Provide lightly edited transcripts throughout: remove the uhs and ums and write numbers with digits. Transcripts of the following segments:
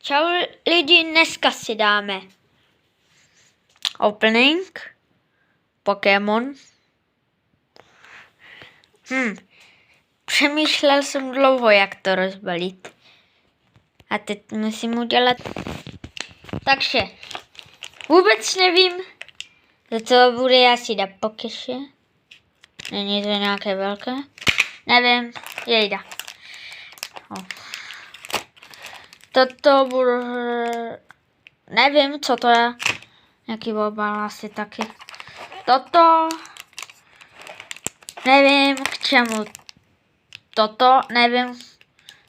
Čau lidi, dneska si dáme opening Pokémon. Přemýšlel jsem dlouho, jak to rozbalit. A teď musím udělat. Takže vůbec nevím, za co bude asi dát Pokéše. Není to nějaké velké? Nevím, jejda. Toto bude. Nevím, co to je. Jaký obal asi taky. Toto. Nevím, k čemu. Toto, nevím.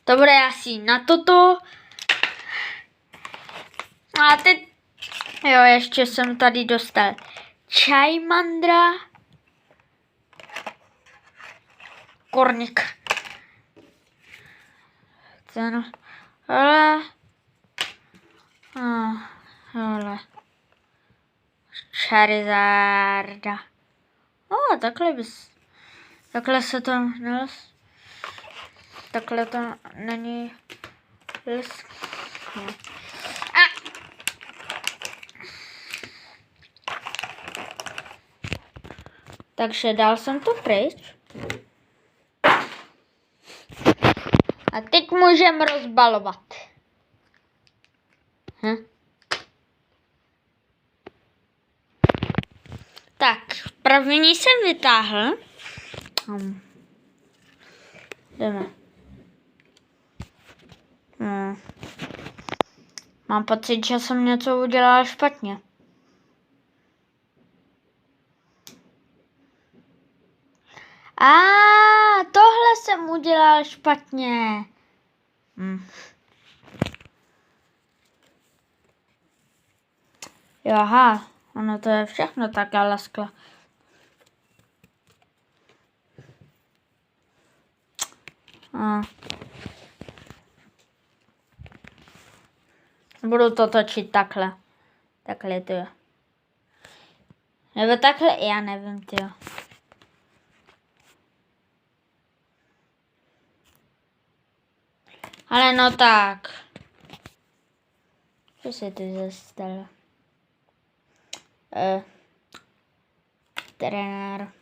To bude asi na toto. A teď. Jo, ještě jsem tady dostal Charmandra. Kornik. Ten. Ale. Charizarda. Takhle se to nelz. Takhle to není les. Takže dal jsem to pryč. A teď můžeme rozbalovat. Tak, první jsem vytáhl. Jdeme. Mám pocit, že jsem něco udělal špatně. Tohle jsem udělal špatně. Jo, aha, ono to je všechno tak alaskla. Budu to točit takhle. Takhle to je. Nebo takhle, já nevím, tyjo. Ale no tak. Co se tu zase stalo? Trenér.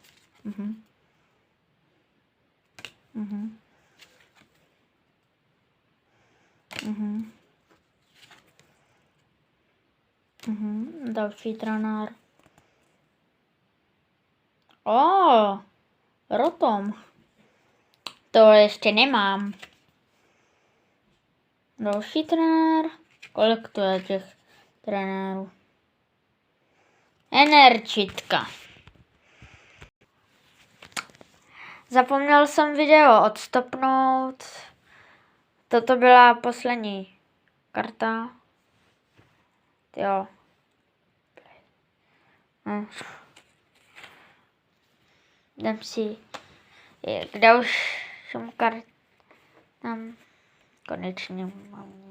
Další trenér. Rotom. To ještě nemám. Další trenér. Kolik to je těch trenérů? Energitka. Zapomněl jsem video odstopnout. Toto byla poslední karta. Jo. Dám si. Kde už jsem kart. Tam konečně mám.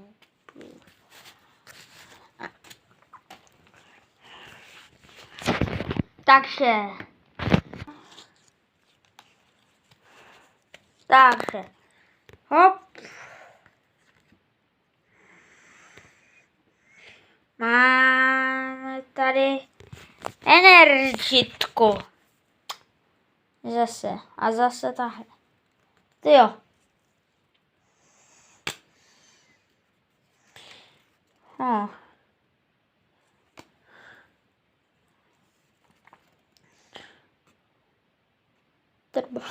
Takže. Hop. Máme tady energitku. Zase. A zase tahle. Tyjo. Trba.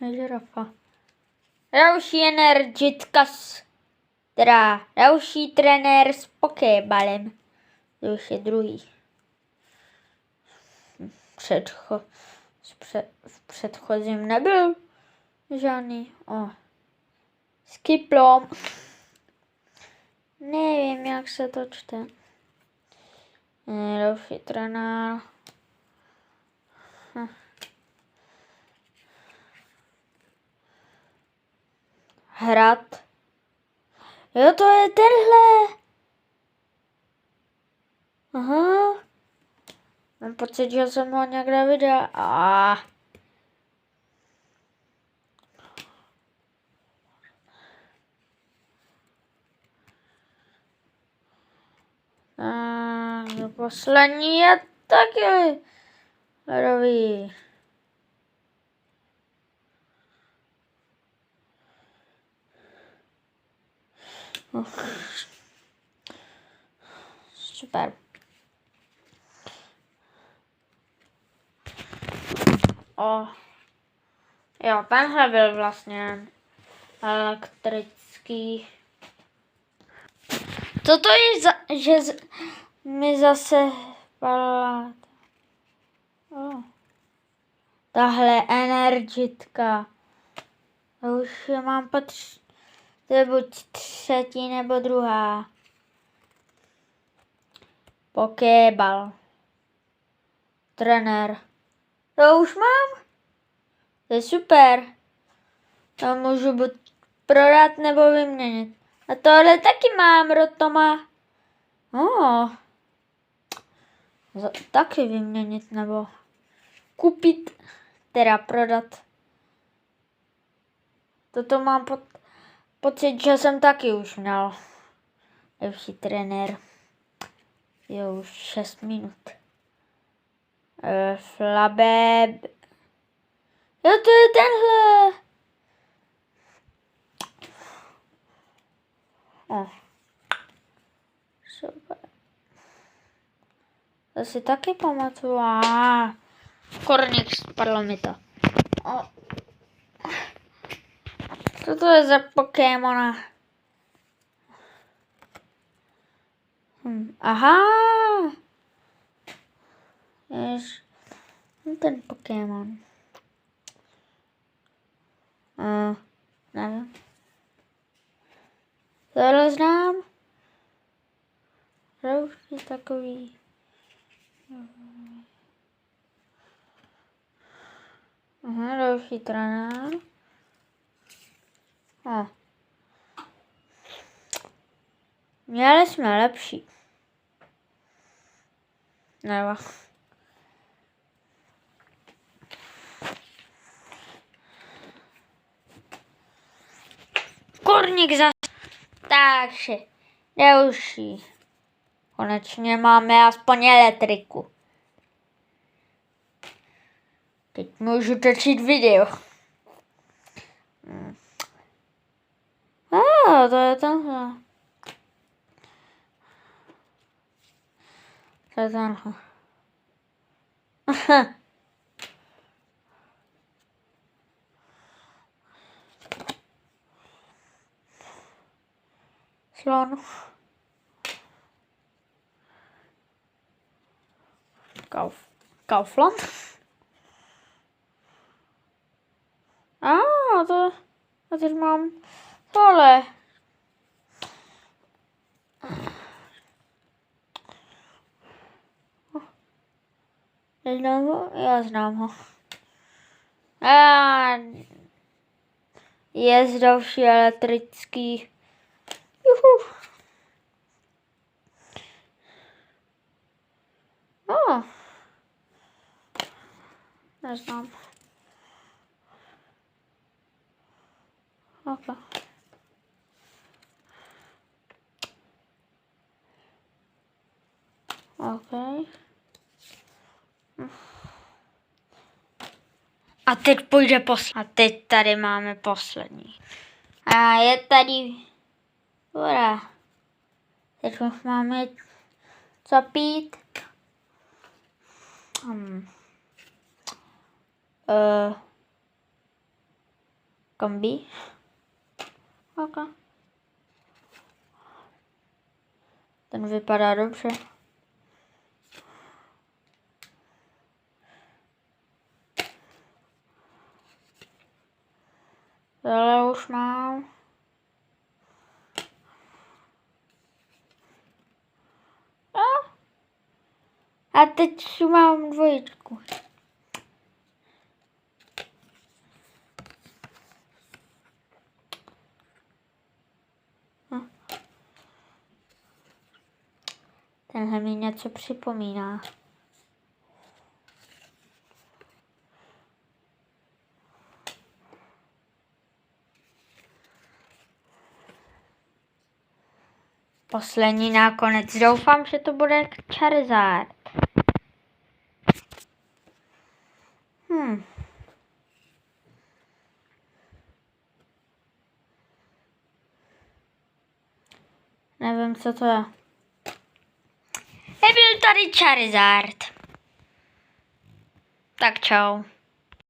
Žirafa. Další energitka teda další trenér s Pokébalem. To už je druhý. V předchozím nebyl žádný. Skiplom. Nevím, jak se to čte. Další trenér. Hrad. Jo, to je tenhle. Aha. Mám pocit, že jsem ho někde viděl. Poslední je taky ledový. Super. Jo, tenhle byl vlastně elektrický. Co to je, že mi zase padla tahle energitka. Já už je mám to je buď třetí nebo druhá. Pokéball. Trenér. To už mám? To je super. To můžu buď prodat nebo vyměnit. A tohle taky mám, Rotoma. Taky vyměnit nebo koupit, teda prodat. Toto mám pocit, že jsem taky už měl. Lepší trenér. Jo, už 6 minut. Flabeb. Jo, to je tenhle. Super. To si taky pamatuju. Korník, spadlo mi to. Co to je za Pokémona? Aha. Jež. Ten Pokémon. Nevím. Tohle znám. Roušky takový. Další trenér. Měli jsme lepší. Nebo. Korník zase. Takže. Další. Konečně máme aspoň elektriku. Teď můžu točit video. To je tenhle. To je tenhle. Slon. Kaufland. A teď mám tohle. Neznám ho? Já znám ho. Je další elektrický. Juhu. Neznám. Okay. A teď půjde poslední. A teď tady máme poslední. A je tady. Ura. Teď už máme co pít. Kombi. Okay. Ten vypadá dobře. Tohle už mám. A teď mám dvojičku. Tenhle mi něco připomíná. Poslední nakonec. Doufám, že to bude Charizard. Nevím, co to je. Nebyl tady Charizard. Tak čau.